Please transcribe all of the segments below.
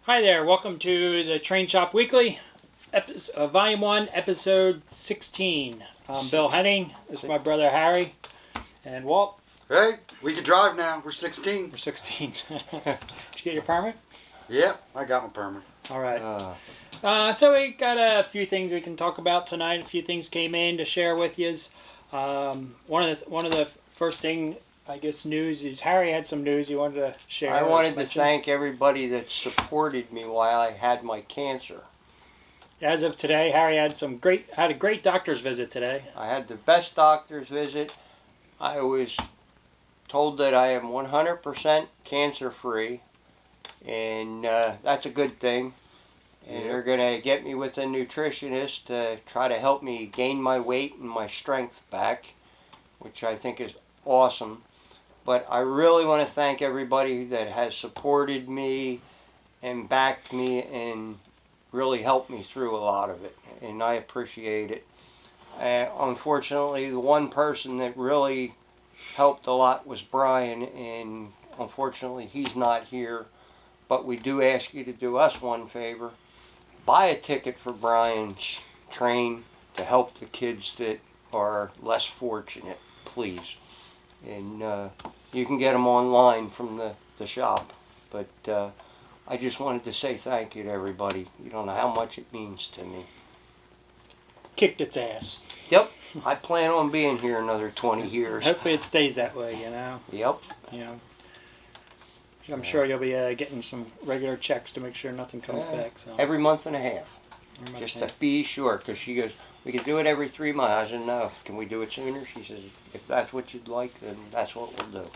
Hi there, welcome to the Train Shop Weekly, Volume 1, Episode 16. I'm Bill Henning, this is my brother Harry, and Walt. Hey, we can drive now, we're 16. We're 16. Did you get your permit? Yep, I got my permit. Alright. So we got a few things we can talk about tonight, a few things came in to share with you. One of the first thing, I guess, news is Harry had some news he wanted to share. I wanted to thank everybody that supported me while I had my cancer. As of today, Harry had a great doctor's visit today. I had the best doctor's visit. I was told that I am 100% cancer free, and that's a good thing. And they're going to get me with a nutritionist to try to help me gain my weight and my strength back, which I think is awesome. But I really want to thank everybody that has supported me and backed me and really helped me through a lot of it, and I appreciate it. Unfortunately, the one person that really helped a lot was Brian, and unfortunately he's not here. But we do ask you to do us one favor. Buy a ticket for Brian's train to help the kids that are less fortunate, please. And you can get them online from the shop. But I just wanted to say thank you to everybody. You don't know how much it means to me. Kicked its ass. Yep. I plan on being here another 20 years. Hopefully it stays that way, you know. Yep. You know. I'm sure you'll be getting some regular checks to make sure nothing comes back. So. Every month and a half. Just to be sure, because she goes, we can do it every 3 months. I said, no, can we do it sooner? She says, if that's what you'd like, then that's what we'll do.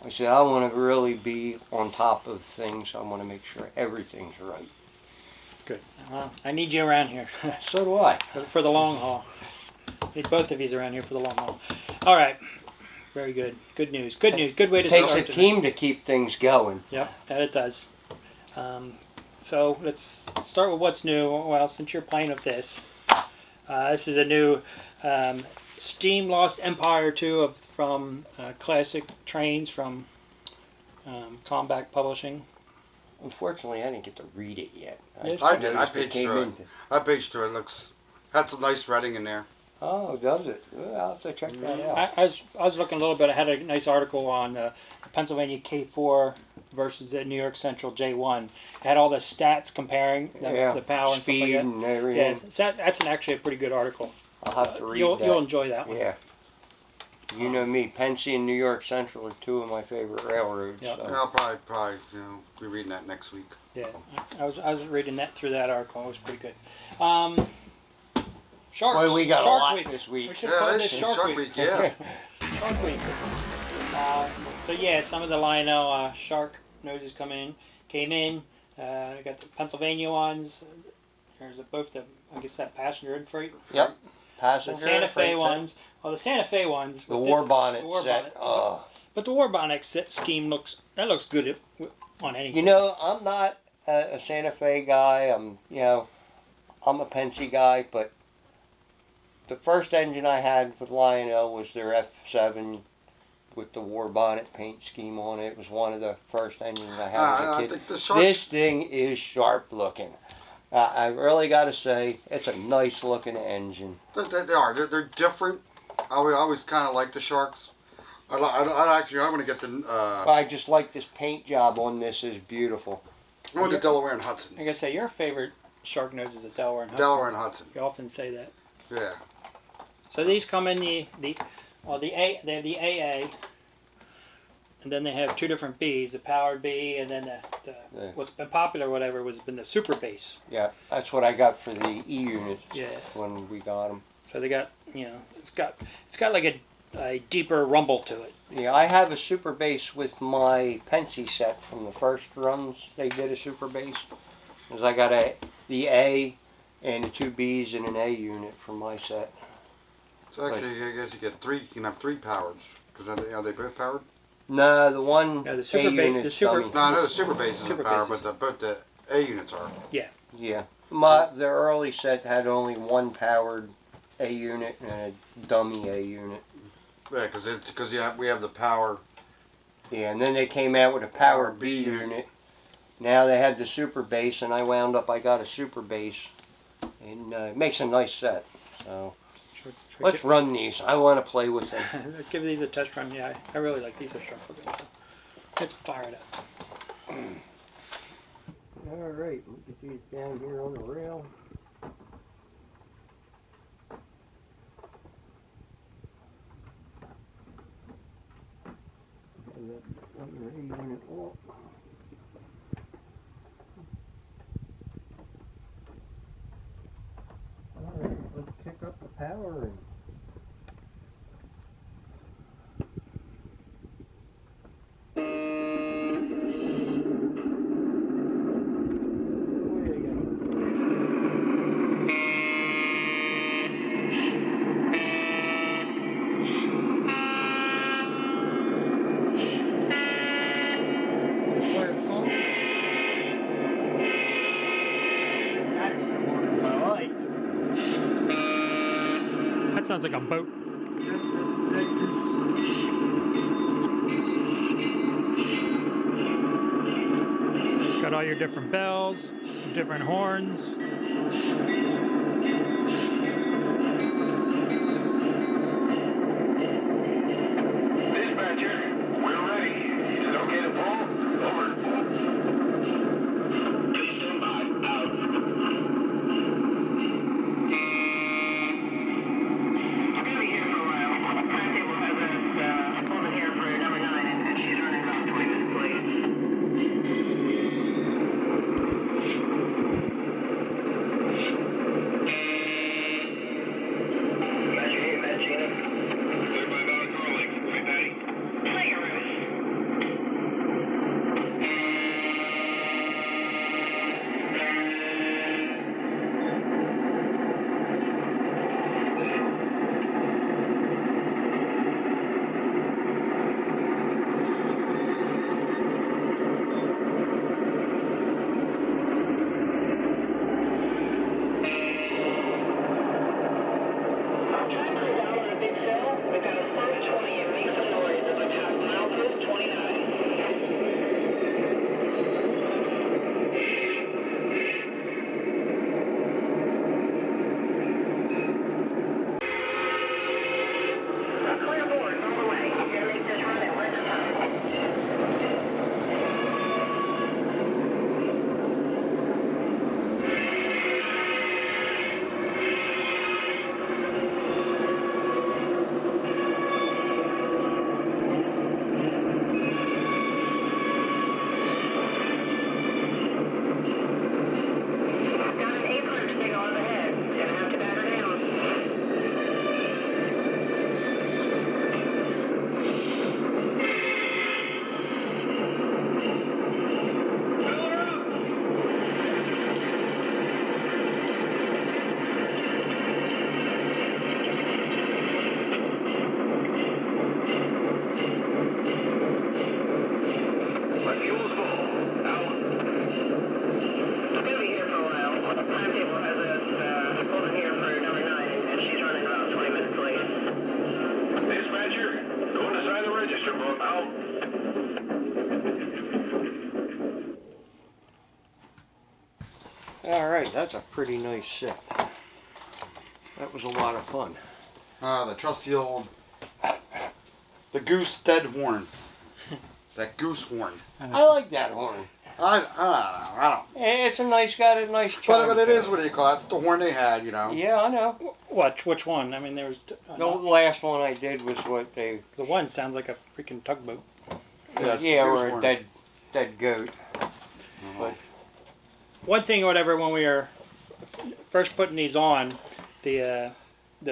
I said, I want to really be on top of things. I want to make sure everything's right. Good. I need you around here. So do I. For the long haul. Need both of you around here for the long haul. All right. Very good. Good news. Good news. Good way to start. It takes a team to keep things going. Yep, that it does. So let's start with what's new. Well, since you're playing with this, this is a new Steam Lost Empire 2 from classic trains from Combat Publishing. Unfortunately, I didn't get to read it yet. I did. I paged through it. It had some nice writing in there. Oh, does it? Well, I'll have to check that out. I was looking a little bit. I had a nice article on the Pennsylvania K4 versus the New York Central J1. It had all the stats comparing the power and speed stuff like that. And everything. Yeah, so that's actually a pretty good article. I'll have to read that. You'll enjoy that one. Yeah. You know me, Pennsy and New York Central are two of my favorite railroads. Yep. So. Yeah, I'll probably be reading that next week. Yeah, I was reading that through that article. It was pretty good. Sharks. Boy, we got Shark a lot Week. this week. We should call this Shark Week. Yeah. Shark Week. So yeah, some of the Lionel shark noses came in. I got the Pennsylvania ones. There's both the, I guess, that passenger and freight. Yep. Passenger. The Santa Fe ones. Well, the Santa Fe ones. The war bonnet set. But the war bonnet scheme looks good on anything. You know, I'm not a Santa Fe guy. I'm a Pennsy guy, but the first engine I had with Lionel was their F7 with the war bonnet paint scheme on it. It was one of the first engines I had as a kid. This thing is sharp looking. I really got to say, it's a nice looking engine. They are. They're different. I always kind of like the Sharks. I want to get the... I just like this paint job on this. Is beautiful. I want the Delaware and Hudson. Like I say, your favorite shark nose is the Delaware and Hudson. Delaware and Hudson. You often say that. Yeah. So these come in they have the AA, and then they have two different Bs, the powered B, and then what's been popular, whatever, has been the super base. Yeah, that's what I got for the E units. Yeah. When we got them. So they got, it's got like a deeper rumble to it. Yeah, I have a super base with my Pennsy set from the first runs. They did a super base. Because I got the A and the two Bs and an A unit for my set. So actually, I guess you can have three powers. Because are they both powered? No, the one the super base. No, I know the super base isn't powered, but both the A units are. Yeah. Yeah. The early set had only one powered A unit and a dummy A unit. Yeah, because we have the power. Yeah, and then they came out with a power B unit now they had the super bass, and I got a super bass, and it makes a nice set. So let's run these. I want to play with them. Let's give these a test run. Yeah, I really like these. Are sharp looking. So let's fire it up. All right, we get these down here on the rail. Alright, let's kick up the power and Play a song. That's the one I like. That sounds like a boat. Dead goose. Got all your different bells, different horns. Dispatcher, we're ready. Is it okay to pull? Over. Please stand by. Out. I'm going to be here for a while. Timetable has us holding here for number 9, and she's running about 20 minutes late. Clear by Valley Crawling. Right, Patty? Play your roost. We've got a slow 20 and make some noise as we pass milepost 29. Clear board, on the way. You're gonna make this run at winter time. Got an apron signal on the head. Gonna have to batter down. Fill her up! My fuel's full. Out. I'm gonna be here for a while. Timetable has us holding here for number 9, and she's running about 20 minutes late. Dispatcher, going to sign the register book. Out. Alright, that's a pretty nice set. That was a lot of fun. The trusty old, the goose dead horn. That goose horn. I like that horn. I don't know. It's a nice, got a nice charm. But it is what do you call it? It's the horn they had, you know. Yeah, I know. Which one? I mean, there was The last one I did was what they... the one sounds like a freaking tugboat. Yeah, it's the Yeah, goose or a horn. dead goat. But One thing or whatever, when we were first putting these on, the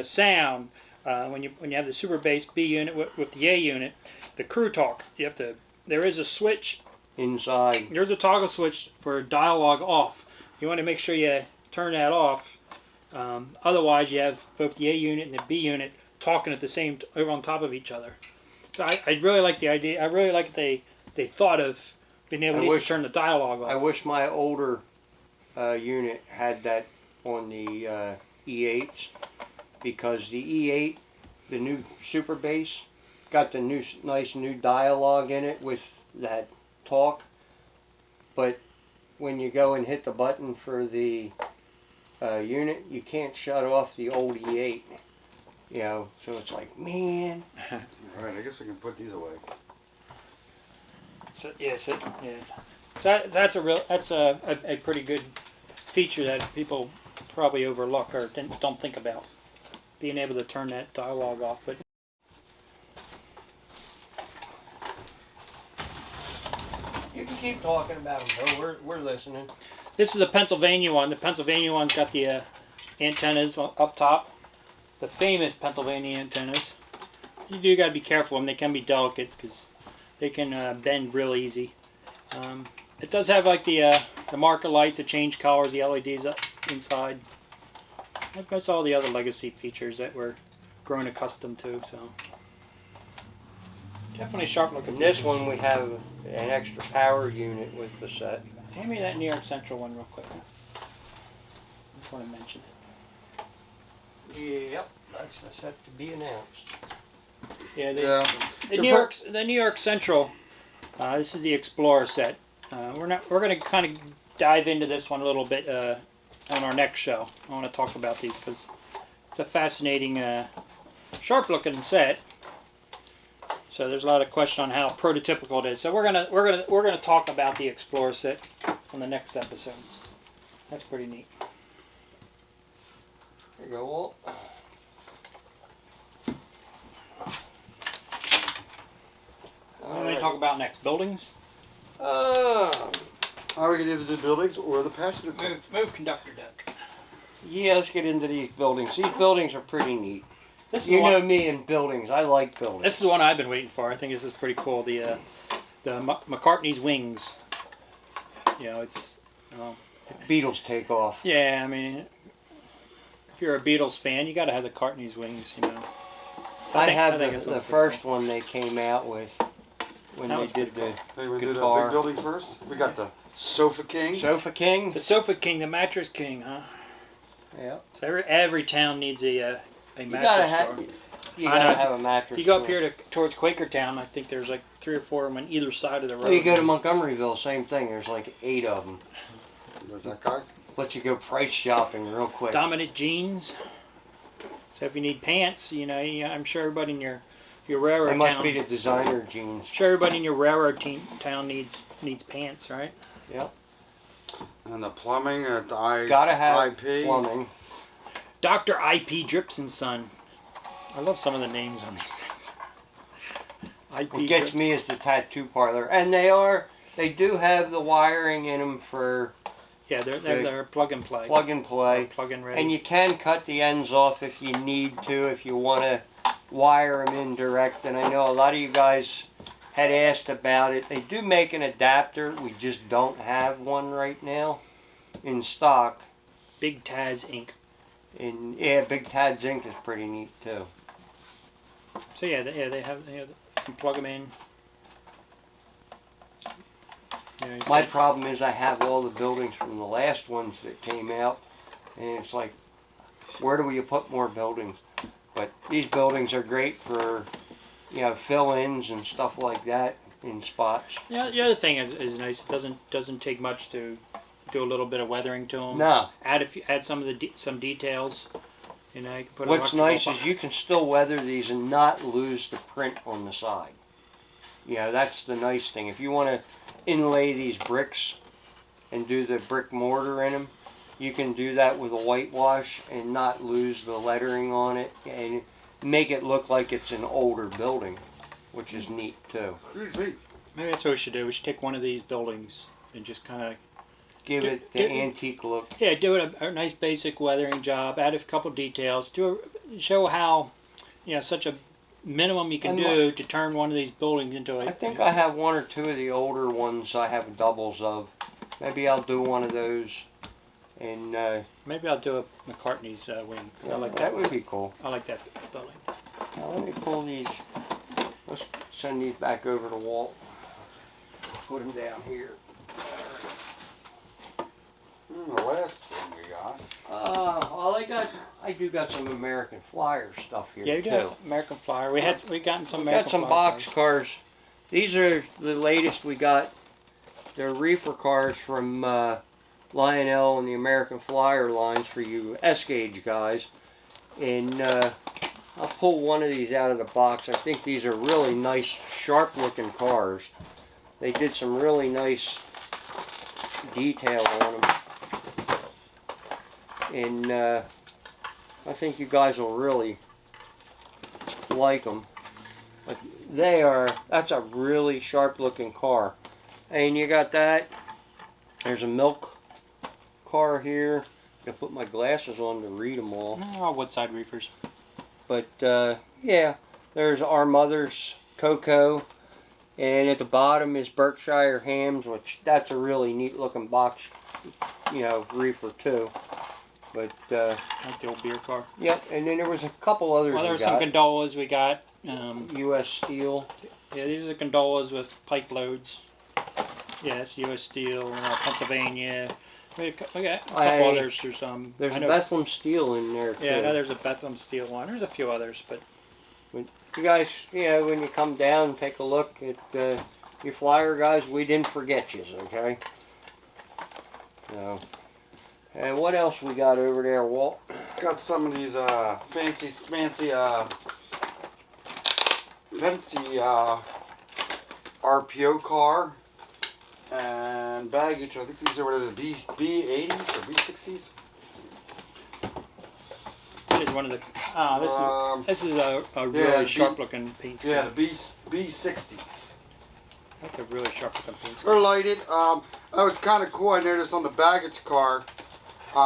sound when you have the super bass B unit with the A unit, the crew talk. There is a switch inside. There's a toggle switch for dialogue off. You want to make sure you turn that off. Otherwise, you have both the A unit and the B unit talking at the same over on top of each other. So I really like the idea. I really like they thought of being able to turn the dialogue off. I wish my older unit had that on the E8s, because the E8, the new super bass, got the nice new dialogue in it with that talk, but when you go and hit the button for the unit, you can't shut off the old E8. You know, so it's like, man. All right, I guess we can put these away. So yes, yes. So that's a pretty good feature that people probably overlook or don't think about, being able to turn that dialogue off. But You can keep talking about them, though. We're listening. this is a Pennsylvania one. The Pennsylvania one's got the antennas up top, the famous Pennsylvania antennas. You do got to be careful, and they can be delicate because they can bend real easy. It does have like the marker lights that change colors, the LEDs up inside. That's all the other legacy features that we're growing accustomed to. So definitely sharp looking. In this one, we have an extra power unit with the set. Hand me that New York Central one real quick. Just want to mention it. Yep, that's the set to be announced. Yeah, Yeah. the New York Central. This is the Explorer set. We're going to kind of dive into this one a little bit on our next show. I want to talk about these because it's a fascinating, sharp-looking set. So there's a lot of question on how prototypical it is. So we're gonna talk about the Explorer set on the next episode. That's pretty neat. There you go, Walt. What are we gonna talk about next? Buildings? We can either do buildings or the passenger car. Move conductor deck. Yeah, let's get into these buildings. These buildings are pretty neat. This is You the one, know me and buildings. I like buildings. this is the one I've been waiting for. I think this is pretty cool. The McCartney's Wings. You know, it's Beatles take off. yeah. I mean, if you're a Beatles fan, you got to have the McCartney's Wings. You know. So I think have this the one's pretty first cool. one they came out with when That they was did pretty the Hey, we do the Guitar. big building first. We got the Sofa King. Sofa King. The Sofa King, the Mattress King, huh? Yeah. So every town needs a You mattress gotta store. have. You I know. gotta have a mattress. If you go up store. here towards Quakertown, I think there's like 3 or 4 of them on either side of the road. Well, you go to Montgomeryville, same thing. There's like 8 of them. There's that guy. Let you go price shopping real quick. Dominant jeans. So if you need pants, you know, I'm sure everybody in your railroad They must town. be the designer jeans. Sure, everybody in your railroad town needs pants, right? Yep. And the plumbing at the I, Gotta have IP. plumbing. Dr. IP Drips and Son. I love some of the names on these things. IP What gets Drips. me is the tattoo parlor, and they do have the wiring in them for Yeah, they're plug and play. plug and play. Plug and ready. And you can cut the ends off if you need to, if you want to wire them in direct. And I know a lot of you guys had asked about it. They do make an adapter. We just don't have one right now in stock. Big Taz Inc. And yeah, Big Tad Zinc is pretty neat too. So yeah, they have you can plug them in. You know, My problem is I have all the buildings from the last ones that came out, and it's like, where do we put more buildings? But these buildings are great for, you know, fill-ins and stuff like that in spots. yeah, the other thing is nice. It doesn't take much to do a little bit of weathering to them. No. Add some of the some details. You know, you can put What's nice electrical is you can still weather these and not lose the print on the side. You know, that's the nice thing. If you want to inlay these bricks and do the brick mortar in them, you can do that with a whitewash and not lose the lettering on it and make it look like it's an older building, which is neat too. Maybe that's what we should do. We should take one of these buildings and just kind of Give it the antique look. do it a nice basic weathering job. Add a couple details. Show how such a minimum you can do to turn one of these buildings into a. I think I have 1 or 2 of the older ones I have doubles of. Maybe I'll do one of those. And maybe I'll do a McCartney's wing. I like that would be cool. I like that building. Now let me pull these. Let's send these back over to Walt. Put them down here. The last thing we got. Well, I do got some American Flyer stuff here Yeah, we too. got some American Flyer. We gotten some We American got some Flyer box cars. These are the latest we got They're reefer cars from Lionel and the American Flyer lines for you S-gauge guys. And I'll pull one of these out of the box. I think these are really nice, sharp-looking cars. They did some really nice detail on them. And I think you guys will really like them. But that's a really sharp-looking car. And you got that. There's a milk car here. I put my glasses on to read them all. Oh, Woodside reefers. But yeah, there's Our Mother's Cocoa, and at the bottom is Berkshire Hams, which that's a really neat looking box, reefer too. But Like the old beer car. yep, and then there was a couple others. Well, there we were some got. gondolas we got. U.S. Steel. Yeah, these are gondolas with pipe loads. Yeah, it's U.S. Steel, Pennsylvania. We got a couple others. There's Bethlehem Steel in there too. Yeah, I know there's a Bethlehem Steel one. There's a few others, but You guys, when you come down, take a look at you Flyer guys. We didn't forget you, okay? So, and what else we got over there, Walt? Got some of these fancy RPO car and baggage. I think these are what are the B80s or B60s. that is one of the. This is a really sharp looking paint scheme. Yeah, the B60s. That's a really sharp looking paint scheme. They're lighted. Oh, it's kind of cool. I noticed on the baggage car,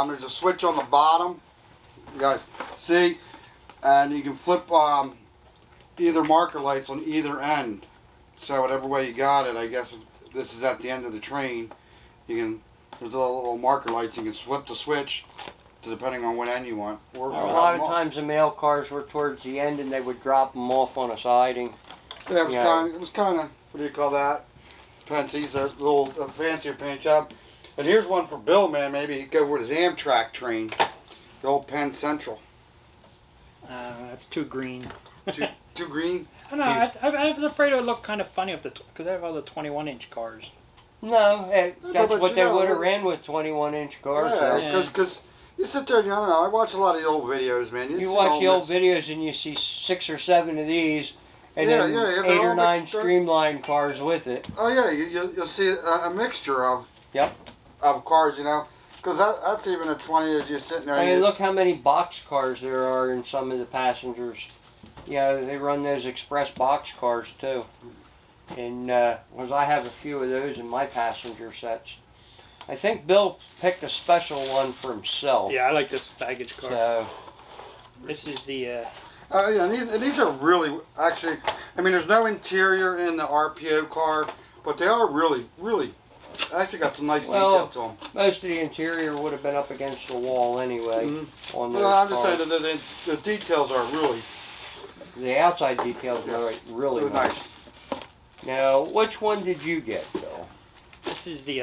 there's a switch on the bottom. You guys see, and you can flip either marker lights on either end. So whatever way you got it, I guess if this is at the end of the train, you can. There's a little marker lights. You can flip the switch, depending on what end you want. A lot of times the mail cars were towards the end, and they would drop them off on a siding. Yeah, it was kind of. What do you call that? Pensies, a little fancier paint job. And here's one for Bill, man. Maybe he'd go with his Amtrak train, the old Penn Central. That's too green. Too green? I don't know. I was afraid it would look kind of funny because I have all the 21-inch cars. No, that's but what they would have ran with 21-inch cars. Yeah, because you sit there and I don't know. I watch a lot of the old videos, man. You watch the old videos and you see 6 or 7 of these, and then 8 or 9 streamlined cars with it. Oh yeah, you'll see a mixture of cars, because that's even a 20 as you're sitting there. I mean, look how many box cars there are in some of the passengers. They run those express box cars too. And because I have a few of those in my passenger sets. I think Bill picked a special one for himself. Yeah, I like this baggage car. So, this is the... and these are really, actually, I mean, there's no interior in the RPO car, but they are really, really, actually got some nice detail to them. Most of the interior would have been up against the wall anyway. On those I'm just cars. saying that the details are really, The outside details are really nice. Now, which one did you get, Bill? This is the...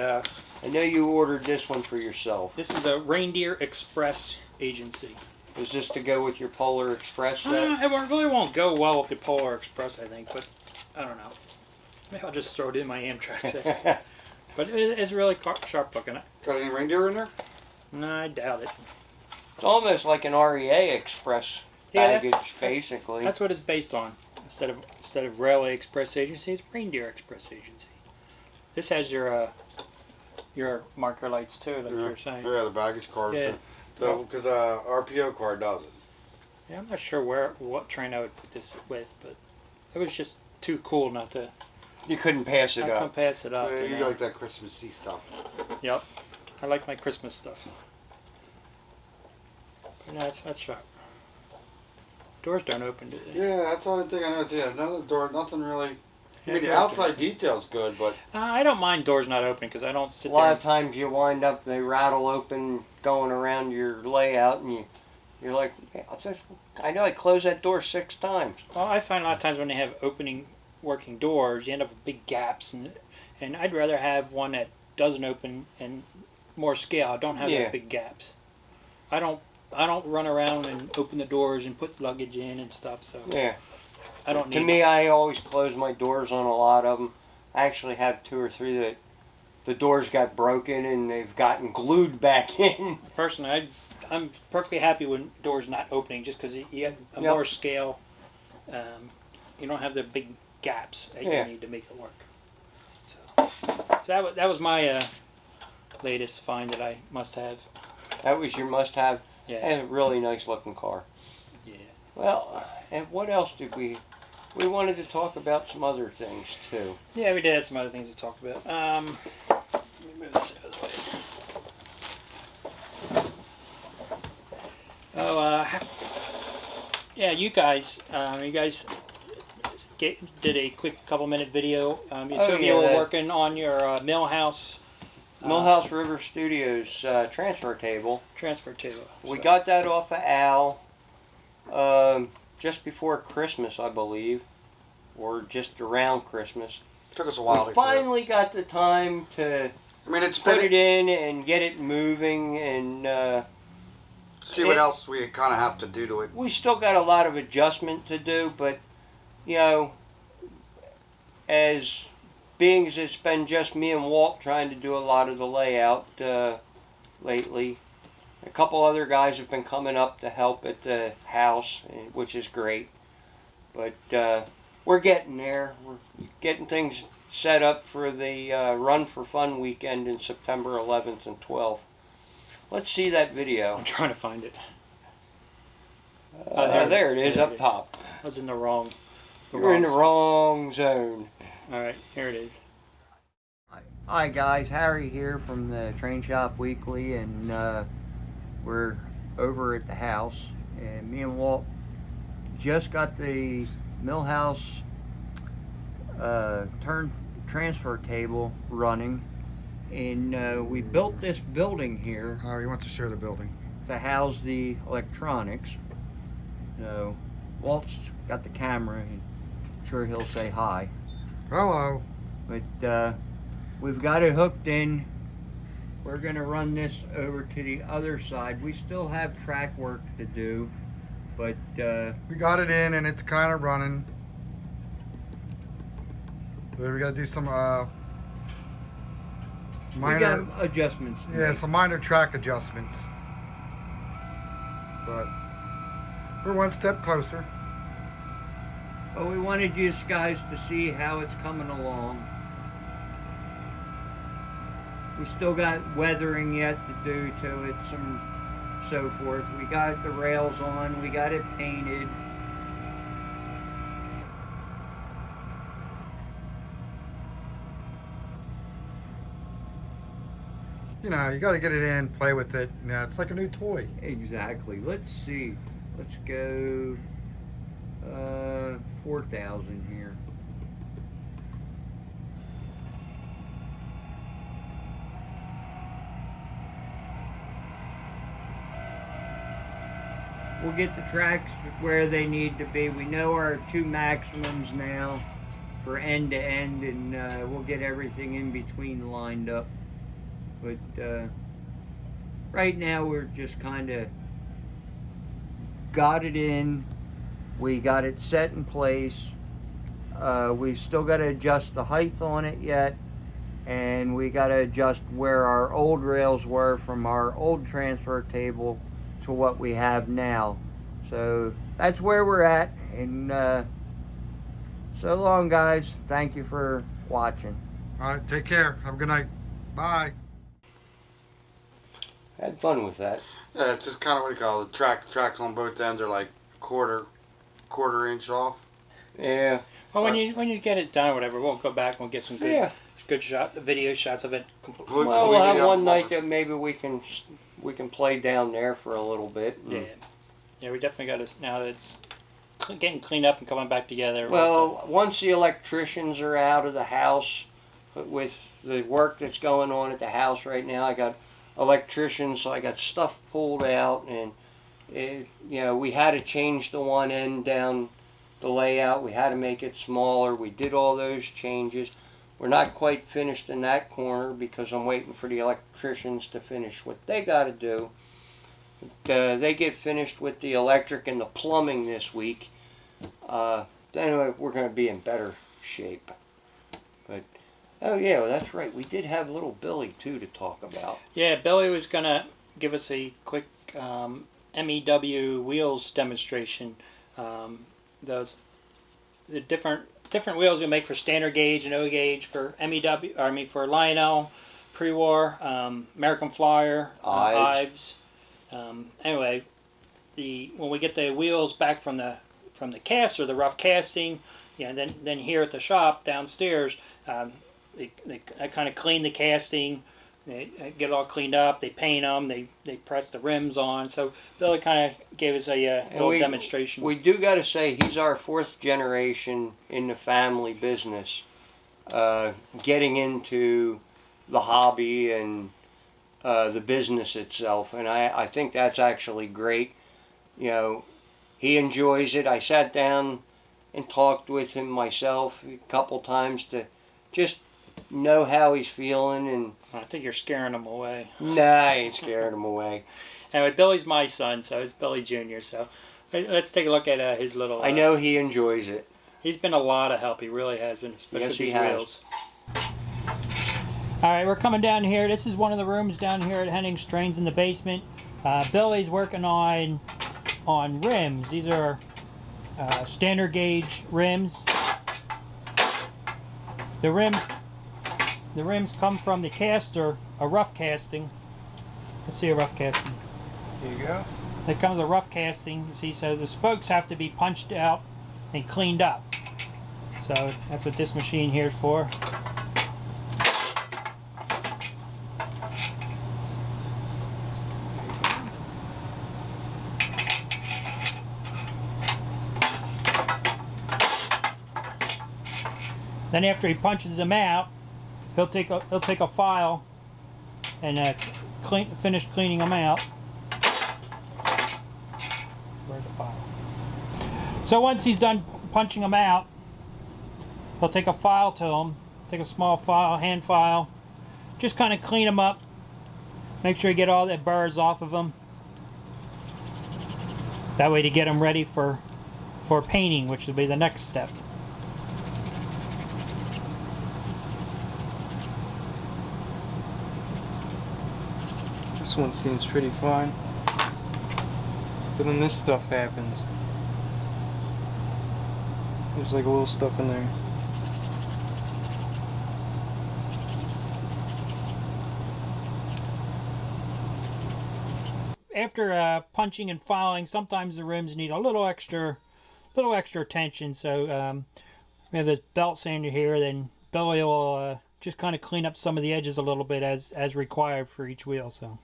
I know you ordered this one for yourself. This is the Reindeer Express Agency. Is this to go with your Polar Express set? It really won't go well with the Polar Express, I think, but I don't know. Maybe I'll just throw it in my Amtrak set. But it's really sharp looking. got any reindeer in there? No, I doubt it. It's almost like an REA Express baggage, basically. That's what it's based on. Instead of Railway Express Agency, it's Reindeer Express Agency. This has your marker lights too, like you were saying. Yeah, the baggage cars. Yeah. Because RPO car does it. Yeah, I'm not sure what train I would put this with, but it was just too cool not to. You couldn't pass it I up. couldn't pass it up. Yeah, you like that Christmassy stuff. Yep, I like my Christmas stuff. But no, that's sharp. Doors don't open, do they? Yeah, that's the only thing I noticed. Yeah, another door, nothing really. I mean, the Yeah, outside detail's good, but I don't mind doors not open because I don't sit A there. lot of times you wind up, they rattle open going around your layout, and you're like, I know I closed that door 6 times. Well, I find a lot of times when they have working doors, you end up with big gaps, and I'd rather have one that doesn't open and more scale. I don't have that big gaps. I don't run around and open the doors and put luggage in and stuff. So Yeah. I don't need. To me, I always close my doors on a lot of them. I actually have 2 or 3 that the doors got broken and they've gotten glued back in. Personally, I'm perfectly happy when doors not opening, just because you have a Yep. more scale. You don't have the big gaps that Yeah. you need to make it work. So that was my latest find that I must have. That was your must-have. Yeah. And a really nice looking car. Yeah. Well, and what else did we wanted to talk about some other things too. Yeah, we did have some other things to talk about. Let me move this out of the way. Oh, yeah, you guys did a quick couple-minute video. You Oh, two of you yeah, were that- working on your Millhouse Millhouse River Studios transfer table. transfer table. We So- got that off of Al just before Christmas, I believe, or just around Christmas. Took us a while We to get it. finally got the time to I mean, it's put it been. in and get it moving, and See what it- else we kind of have to do to it. we still got a lot of adjustment to do, but you know, as being as it's been just me and Walt trying to do a lot of the layout lately, a couple other guys have been coming up to help at the house, which is great. But we're getting there. We're getting things set up for the Run for Fun weekend in September 11th and 12th. Let's see that video. I'm trying to find it. There it is, There up top. I was in the wrong. You're in the wrong zone. All right, here it is. Hi guys, Harry here from the Train Shop Weekly, and we're over at the house, and me and Walt just got the Millhouse transfer table running, and we built this building here Oh, he wants to share the building. to house the electronics. So Walt's got the camera, and I'm sure he'll say hi. Hello. But we've got it hooked in. We're gonna run this over to the other side. We still have track work to do, but We got it in and it's kind of running. But we got to do some we minor, got adjustments. to yeah, make. some minor track adjustments. But we're one step closer. But we wanted you guys to see how it's coming along. We still got weathering yet to do to it, some so forth. We got the rails on, we got it painted. You know, you got to get it in, play with it. You know, it's like a new toy. Exactly. Let's see. Let's go 4,000 here. We'll get the tracks where they need to be. We know our two maximums now for end to end, and we'll get everything in between lined up. But right now we're just kind of got it in. We got it set in place. We still got to adjust the height on it yet, and we got to adjust where our old rails were from our old transfer table to what we have now. So that's where we're at, and so long guys. Thank you for watching. All right, take care. Have a good night. Bye. Had fun with that. Yeah, it's just kind of what do you call it? The tracks on both ends are like quarter inch off. Yeah. Well, when you get it done, or whatever, we'll go back and we'll get some good shots, video shots of it. Blue- Well, we'll have Completely one up- night that maybe we can play down there for a little bit. Yeah, we definitely got to, now that it's getting cleaned up and coming back together. Well, once the electricians are out of the house, with the work that's going on at the house right now, I got electricians, so I got stuff pulled out, and we had to change the one end down the layout. We had to make it smaller. We did all those changes. We're not quite finished in that corner because I'm waiting for the electricians to finish what they got to do. They get finished with the electric and the plumbing this week. Anyway, we're going to be in better shape. But Oh yeah, well, that's right. We did have little Billy too to talk about. Yeah, Billy was gonna give us a quick MEW wheels demonstration. Those the different wheels we make for standard gauge and O gauge for MEW. Or I mean for Lionel, pre-war, American Flyer, Ives. Anyway, when we get the wheels back from the caster, the rough casting, then here at the shop downstairs, I kind of clean the casting. They get it all cleaned up. They paint them. They press the rims on. So Billy kind of gave us a little demonstration. We do got to say he's our 4th generation in the family business, getting into the hobby and the business itself, and I think that's actually great. He enjoys it. I sat down and talked with him myself a couple times to just know how he's feeling, and I think you're scaring him away. Nah, I ain't scaring him away. Anyway, Billy's my son, so it's Billy Jr. So let's take a look at his little... I know he enjoys it. He's been a lot of help. He really has been, especially yes, these wheels. All right, we're coming down here. This is one of the rooms down here at Henning's Trains in the basement. Billy's working on rims. These are standard gauge rims. The rims come from the caster, a rough casting. Let's see a rough casting. Here you go. It comes a rough casting, you see, so the spokes have to be punched out and cleaned up. So that's what this machine here is for. Then after he punches them out, he'll take a file and finish cleaning them out. Where's the file? So once he's done punching them out, he'll take a file to them, take a small file, hand file, just kind of clean them up, make sure you get all the burrs off of them. That way to get them ready for painting, which will be the next step. This one seems pretty fine. But then this stuff happens. There's like a little stuff in there. After punching and filing, sometimes the rims need a little extra attention. So we have this belt sander here. Then Billy will just kind of clean up some of the edges a little bit as required for each wheel. So.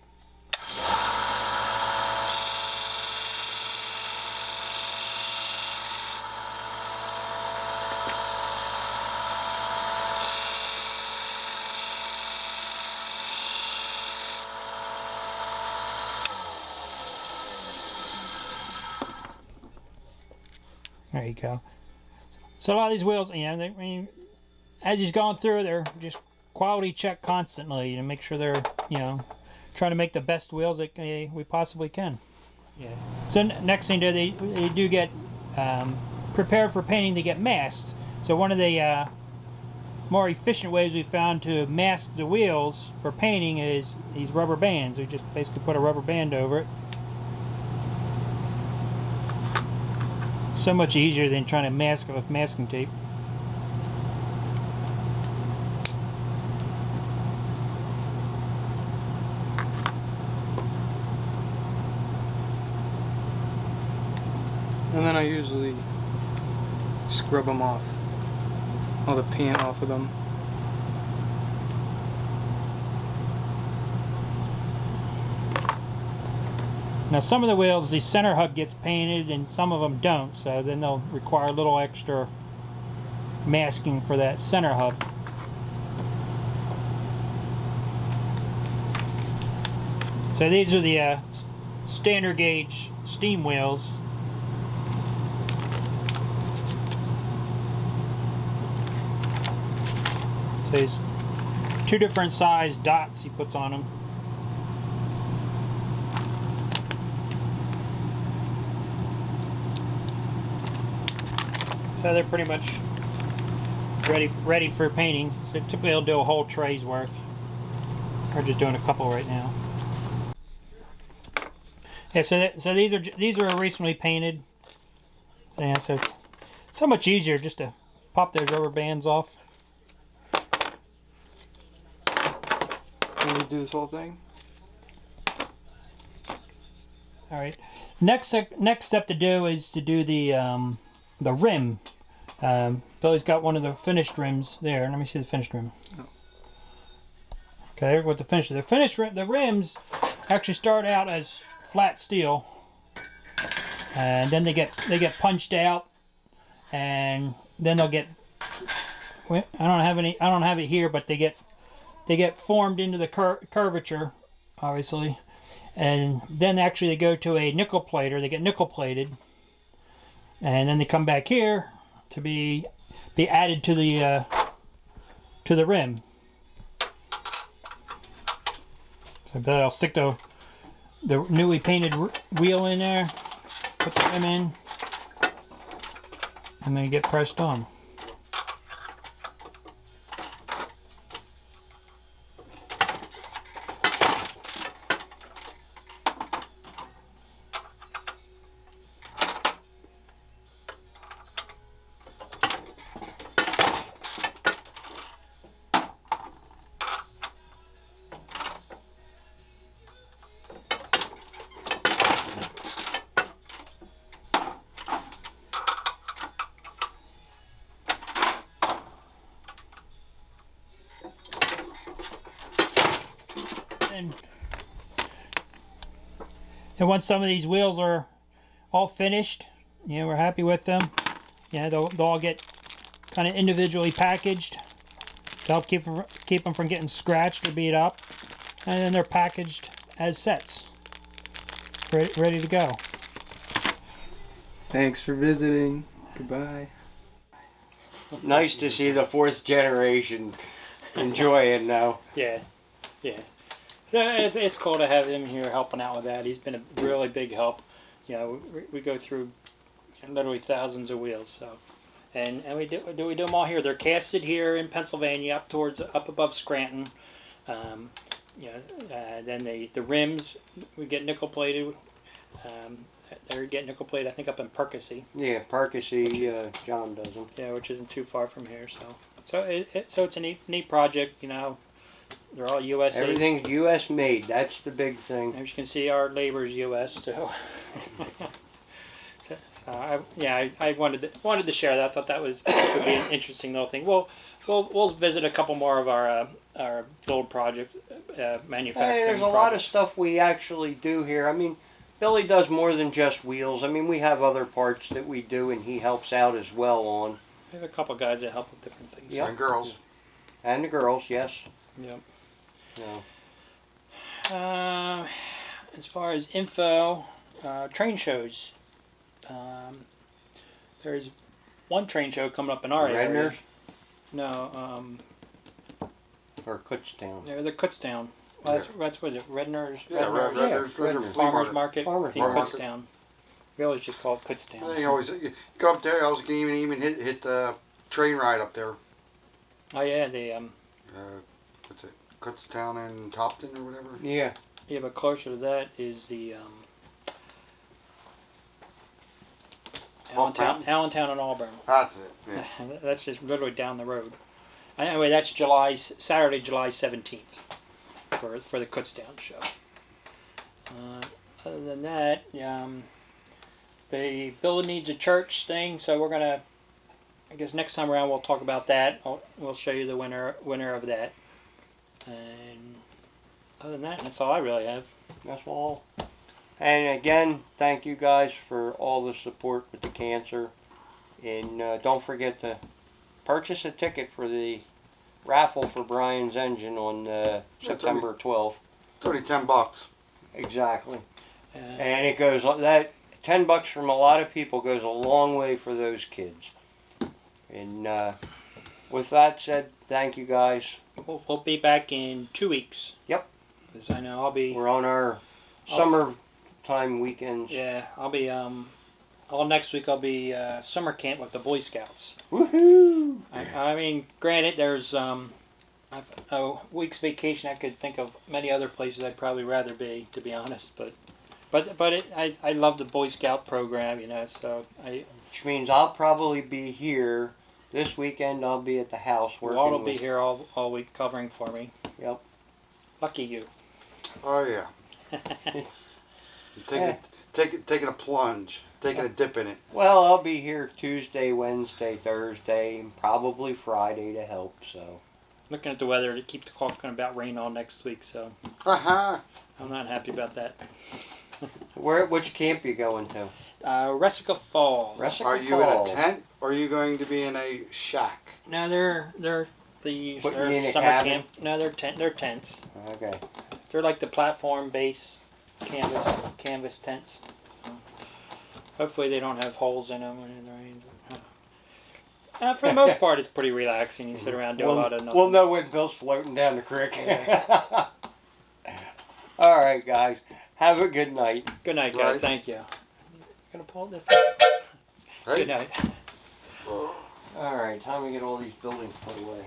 There you go. So a lot of these wheels, as he's going through, they're just quality check constantly to make sure they're, trying to make the best wheels that we possibly can. Yeah. So next thing they do get prepared for painting. They get masked. So one of the more efficient ways we found to mask the wheels for painting is these rubber bands. We just basically put a rubber band over it. So much easier than trying to mask it with masking tape. And then I usually scrub them off. All the paint off of them. Now some of the wheels, the center hub gets painted and some of them don't, so then they'll require a little extra masking for that center hub. So these are the standard gauge steam wheels. So there's 2 different size dots he puts on them. So they're pretty much ready for painting. So typically I'll do a whole tray's worth. We're just doing a couple right now. Yeah, so these are recently painted. Yeah, so it's so much easier just to pop those rubber bands off. Can we do this whole thing? All right. Next step to do is to do the rim. Billy's got one of the finished rims there. Let me see the finished rim. Oh. Okay, there's what the finished. The rims actually start out as flat steel, and then they get punched out, and then they'll get. I don't have it here, but they get formed into the curvature, obviously, and then actually they go to a nickel plater. They get nickel plated, and then they come back here to be added to the rim. So I'll stick the newly painted wheel in there, put the rim in, and then get pressed on. And once some of these wheels are all finished, you know, we're happy with them. You know, they'll all get kind of individually packaged to help keep them from getting scratched or beat up, and then they're packaged as sets, ready to go. Thanks for visiting. Goodbye. Nice to see the fourth generation enjoying now. Yeah, yeah. So it's cool to have him here helping out with that. He's been a really big help. You know, we go through literally thousands of wheels. So, and we do them all here. They're casted here in Pennsylvania, up above Scranton. You know, then the rims we get nickel plated. They get nickel plated, I think, up in Percy. Yeah, Percy, John does them. Yeah, which isn't too far from here. So it's a neat project. You know. They're all U.S. Everything's U.S. made. That's the big thing. As you can see, our labor's U.S. too. I wanted to share that. I thought that would be an interesting little thing. We'll visit a couple more of our build projects, manufacturing. Hey, there's a lot of stuff we actually do here. I mean, Billy does more than just wheels. I mean, we have other parts that we do, and he helps out as well on. We have a couple guys that help with different things. Yep. And girls. And the girls, yes. Yep. No. As far as info, train shows. There's one train show coming up in our area. Redner's? No, Or Kutztown. they're the Kutztown. Well, that's what is it? Redner's? Yeah, Redner's Farmers Market Farmers in Market. Kutztown. We always just call it Kutztown. Yeah, you always you go up there. I was going to even hit the train ride up there. Oh yeah, the What's it? Kutztown and Topton or whatever. Yeah. yeah, but closer to that is the Allentown and Auburn. That's it. Yeah. That's just literally down the road. Anyway, that's Saturday, July 17th for the Kutztown show. Other than that, the building needs a church thing, so we're gonna. I guess next time around we'll talk about that. We'll show you the winner of that. And other than that, that's all I really have. That's all. And again, thank you guys for all the support with the cancer. And don't forget to purchase a ticket for the raffle for Brian's engine on September 12th. It's only $10. Exactly. And it goes, that $10 from a lot of people goes a long way for those kids. And with that said, thank you guys. We'll be back in 2 weeks. Yep. Because I know I'll be. We're on our summertime weekends. Yeah, I'll be all next week I'll be summer camp with the Boy Scouts. Woohoo! I mean, granted, there's a week's vacation. I could think of many other places I'd probably rather be, to be honest. I love the Boy Scout program, you know. So Which means I'll probably be here this weekend. I'll be at the house working. Walt will be here all week covering for me. Yep. Lucky you. Oh yeah. Taking a plunge, taking a dip in it. Well, I'll be here Tuesday, Wednesday, Thursday, and probably Friday to help. So. Looking at the weather, to keep talking about rain all next week, so Haha. I'm not happy about that. Which camp you going to? Resica Falls. Are you in a tent or are you going to be in a shack? No, they're the What, you mean a summer cabin? camp. No, they're tents. Okay. They're like the platform base canvas tents. Hopefully they don't have holes in them when it rains. For the most part, it's pretty relaxing. You sit around, do a lot of nothing. We'll know when Bill's floating down the creek. Yeah. All right, guys. Have a good night. Good night, guys. Right. Thank you. Gonna pull this. Hey. Good night. All right, time to get all these buildings put away.